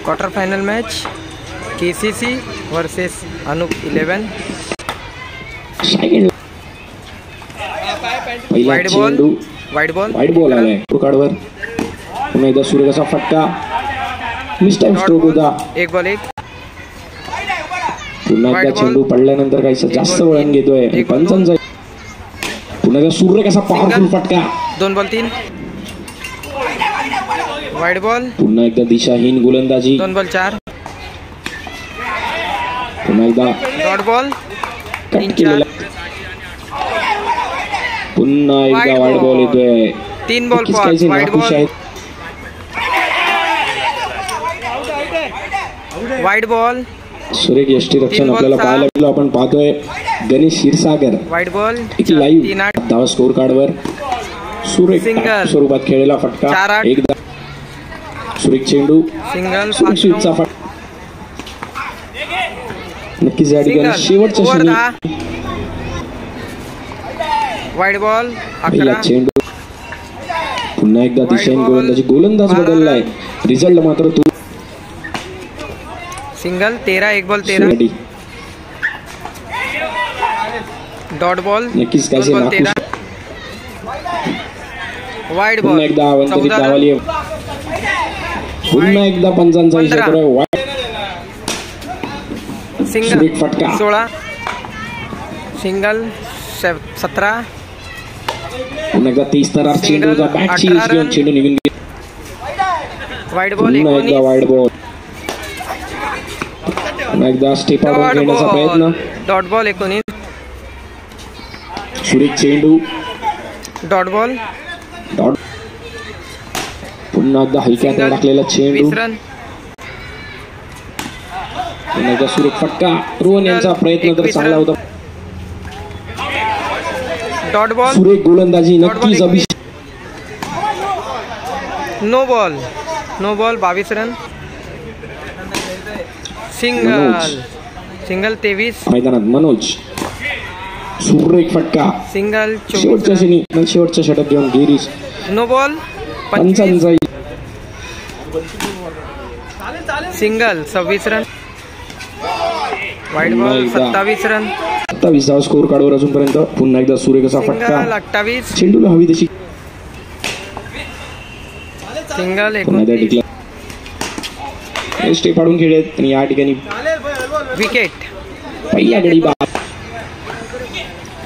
Quarter final match KCC versus Anup 11. Wide ball आलाय कार्डवर. पुन्हा एकदा सूर्यचा फटका. मिस टाइम स्ट्रोक होता. 1 बॉल 1. पुन्हा एकदा चेंडू पडल्यानंतर काही जास्त वळण घेतोय पंचांचा. पुन्हा एकदा सूर्य कसा पॉवरफुल फटका. 2 बॉल 3. Wide ball. पुन्हा एकदा दिशाहीन गोलंदाजी. 2 बॉल 4. पुन्हा एकदा डॉट बॉल. 3-4. पुन्हा एकदा वाईड बॉल येतोय. 3 ball 5. Wide ball. Wide ball. सुरेख यष्टीरक्षण आपल्याला पाहायला मिळालं. आपण पाहतोय Ganesh Kshirsagar. Wide ball. Live धावा स्कोर कार्डवर. सुरेख स्वरूपात खेळलेला फटका. एकदा सुरेख चेंडू. सिंगल. सुरेखचा फटका. नक्कीच या ठिकाणी शेवटच्या क्षणी वाईड बॉल. 11. चेंडू. पुन्हा एकदा दिशाहीन गोलंदाजी. गोलंदाज बदललाय. रिझल्ट मात्र तू. सिंगल. 13. 1 बॉल 13. Dot ball. नक्कीच काय 13. Wide ball. पुन्हा एकदा अवंतरित धावाली. पुन्हा एकदा पंचांचा इशारा. सिंगल. फटका. 16. सिंगल. 17. पुन्हा एकदा 30 तर चेंडूचा बॅटची घेऊन चेंडू निघून गेला. Wide ball. पुन्हा एकदा वाईड बॉल. पुन्हा एकदा स्टेप आउट घेण्याचा प्रयत्न. Dot ball. 19. सुरेख चेंडू. Dot ball. डॉट. पुन्हा एकदा हलक्यात टाकलेला चेंडू. 20 रन. पुन्हा एकदा सुरेख फटका. रोहन यांचा प्रयत्न तर चांगला होता. Dot ball. सुरेख गोलंदाजी. नक्कीच Abhishek. No ball. 22 run. Single. 23. मैदानात मनोज. सुरेख फटका. सिंगल. शेवटच्या षटक घेऊन Girish. No ball. 25. Single. 26 run. Wide ball. 27 run. 27 धावा स्कोर कार्डवर अजूनपर्यंत. पुन्हा एकदा सूर्यचा फटका. 28. चेंडूला हवी तशी. सिंगल. स्टेप पाडून खेळत आणि या ठिकाणी विकेट. पहिल्या गडी बाद.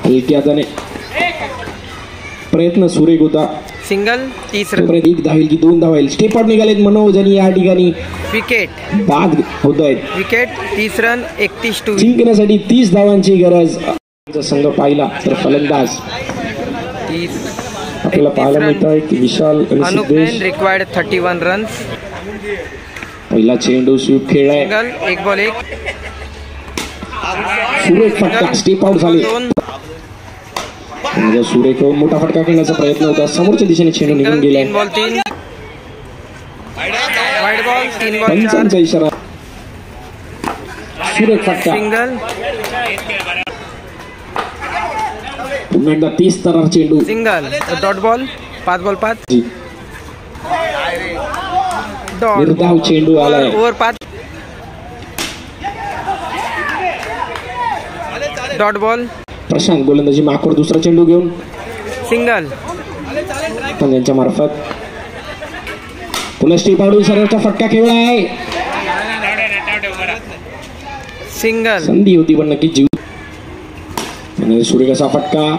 हलक्याने प्रयत्न सुरेख होता. सिंगल. 30 रन. 1 धावेल की 2 धावेल. स्टेप आउट निघालेत मनोज आणि या ठिकाणी विकेट बाद होत आहेत. विकेट. 30 रन. 31 टू. जिंकण्यासाठी 30 धावांची गरज. संघ पाहिला तर फलंदाज 30 आपल्याला पाहायला मिळत आहे की विशाल आणि सिद्धेश. Required 31 runs. पहिला चेंडू स्वीप खेळलाय. सिंगल. 1 बॉल 1. सुरेख फटका. स्टेप आउट झाले. सुरेख मोठा फटका खेळण्याचा प्रयत्न होता. समोरच्या दिशेने चेंडू निघून गेलाय. 3 बॉल 3. Wide ball. 3 बॉल 4. पंचांचा इशारा. सुरेख फटका. सिंगल. पुन्हा एकदा 30 तर चेंडू. सिंगल. Dot ball. 5 बॉल 5. निर्धाव चेंडू आलाय. ओव्हर 5. Dot ball. प्रशांत गोलंदाजी मागवर दुसरा चेंडू घेऊन. सिंगल. पण त्यांच्या मार्फत पुन्हा स्टेप आउट. सरळचा फटका खेळलाय. सिंगल. संधी होती पण नक्की जीव. सूर्यचा फटका.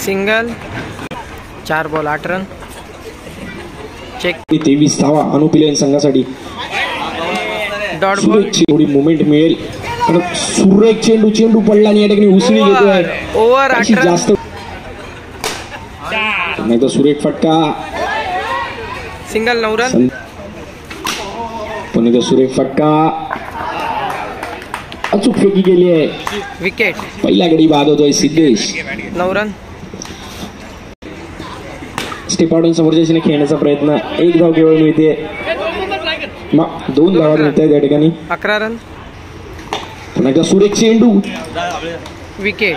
सिंगल. 4 ball 8 run. चेक. 23 धावा अनुपिलेन संघासाठी. Dot ball. थोडी मुवमेंट मिळेल. सुरेख चेंडू पडला आणि या ठिकाणी उसळी घेतोय. Over 8 run. जास्त नाही तर सुरेख फटका. सिंगल. 9 रन. पण एकदा सुरेख फटका. अचूक फेकी गेली आहे. विकेट. पहिला गडी बाद होतोय सिद्धेश. 9 रन. स्टेप आउट समोरच्या दिशेने खेळण्याचा प्रयत्न. 1 धाव केवळ मिळते. 2 धावा मिळतात या ठिकाणी. 11 रन. पुन्हा एकदा सुरेख चेंडू. विकेट.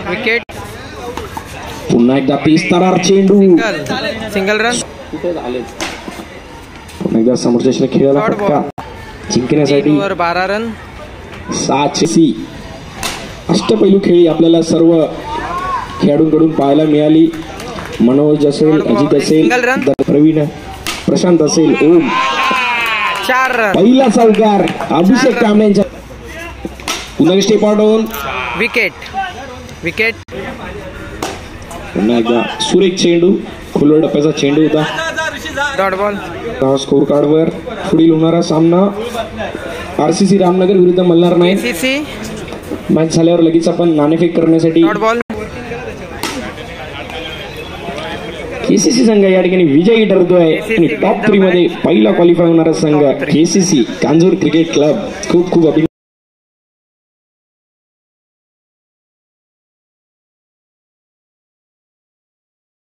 विकेट. पुन्हा एकदा 30 तरार चेंडू. Single run. पुन्हा एकदा एकदा समोरच्या खेळाला Short फटका जिंकण्यासाठी 3 ओव्हर 12 रन. 6 अष्टपैलू खेळी आपल्याला सर्व खेळाडूंकडून पाहायला मिळाली. मनोज असेल, अजित असेल, प्रवीण, प्रशांत असेल, ओम. 4 रन. पहिला चौकार अभिषेक कांबळेंच्या. पुन्हा स्टेप आउट होऊन विकेट. पुन्हा एकदा सुरेख चेंडू, खुल्लड टप्प्याचा चेंडू होता. Dot ball. स्कोर कार्डवर पुढील होणारा सामना RCC रामनगर विरुद्ध मल्हार नाईक. KCC. मॅच झाल्यावर लगेच आपण नाणेफेक करण्यासाठी डॉट बॉल. KCC संघ या ठिकाणी विजयी ठरतोय आणि टॉप 3 मध्ये पहिला क्वालिफाय होणारा संघ KCC कांजूर क्रिकेट क्लब. खूप खूप अभिनंदन.